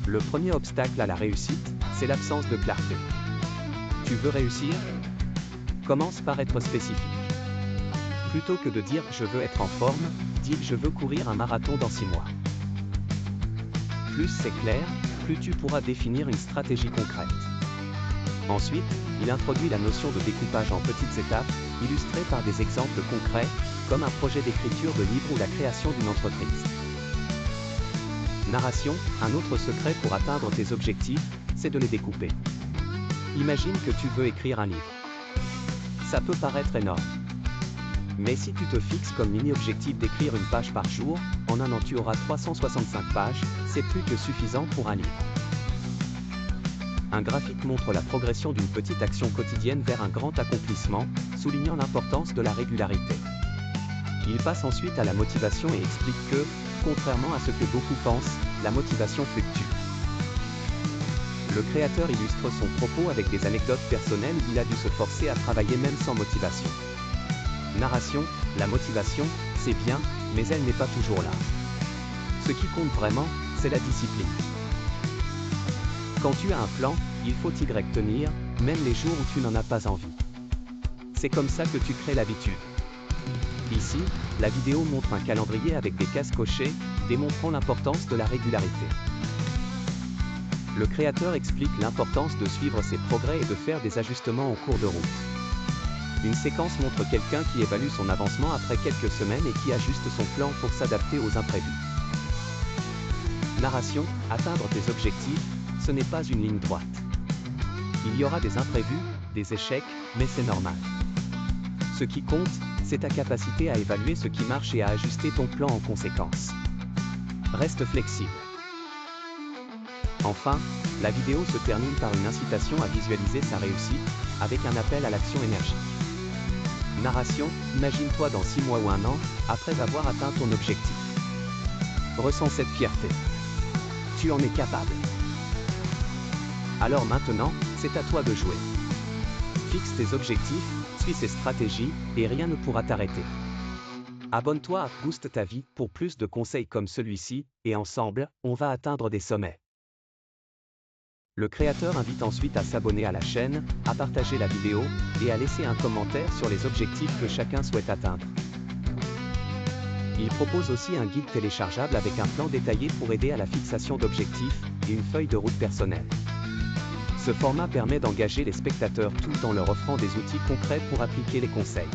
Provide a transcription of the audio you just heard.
Le premier obstacle à la réussite, c'est l'absence de clarté. Tu veux réussir? Commence par être spécifique. Plutôt que de dire « je veux être en forme », dis « je veux courir un marathon dans 6 mois ». Plus c'est clair, plus tu pourras définir une stratégie concrète. Ensuite, il introduit la notion de découpage en petites étapes, illustrées par des exemples concrets, comme un projet d'écriture de livre ou la création d'une entreprise. Narration, un autre secret pour atteindre tes objectifs, c'est de les découper. Imagine que tu veux écrire un livre. Ça peut paraître énorme. Mais si tu te fixes comme mini-objectif d'écrire une page par jour, en un an tu auras 365 pages, c'est plus que suffisant pour un livre. Un graphique montre la progression d'une petite action quotidienne vers un grand accomplissement, soulignant l'importance de la régularité. Il passe ensuite à la motivation et explique que, contrairement à ce que beaucoup pensent, la motivation fluctue. Le créateur illustre son propos avec des anecdotes personnelles où il a dû se forcer à travailler même sans motivation. Narration, la motivation, c'est bien, mais elle n'est pas toujours là. Ce qui compte vraiment, c'est la discipline. Quand tu as un plan, il faut y tenir, même les jours où tu n'en as pas envie. C'est comme ça que tu crées l'habitude. Ici, la vidéo montre un calendrier avec des cases cochées, démontrant l'importance de la régularité. Le créateur explique l'importance de suivre ses progrès et de faire des ajustements en cours de route. Une séquence montre quelqu'un qui évalue son avancement après quelques semaines et qui ajuste son plan pour s'adapter aux imprévus. Narration, atteindre tes objectifs, ce n'est pas une ligne droite. Il y aura des imprévus, des échecs, mais c'est normal. Ce qui compte, c'est ta capacité à évaluer ce qui marche et à ajuster ton plan en conséquence. Reste flexible. Enfin, la vidéo se termine par une incitation à visualiser sa réussite, avec un appel à l'action énergique. Narration, imagine-toi dans 6 mois ou 1 an, après avoir atteint ton objectif. Ressens cette fierté. Tu en es capable. Alors maintenant, c'est à toi de jouer. Fixe tes objectifs, suis ces stratégies, et rien ne pourra t'arrêter. Abonne-toi à Boost ta vie pour plus de conseils comme celui-ci, et ensemble, on va atteindre des sommets. Le créateur invite ensuite à s'abonner à la chaîne, à partager la vidéo, et à laisser un commentaire sur les objectifs que chacun souhaite atteindre. Il propose aussi un guide téléchargeable avec un plan détaillé pour aider à la fixation d'objectifs, et une feuille de route personnelle. Ce format permet d'engager les spectateurs tout en leur offrant des outils concrets pour appliquer les conseils.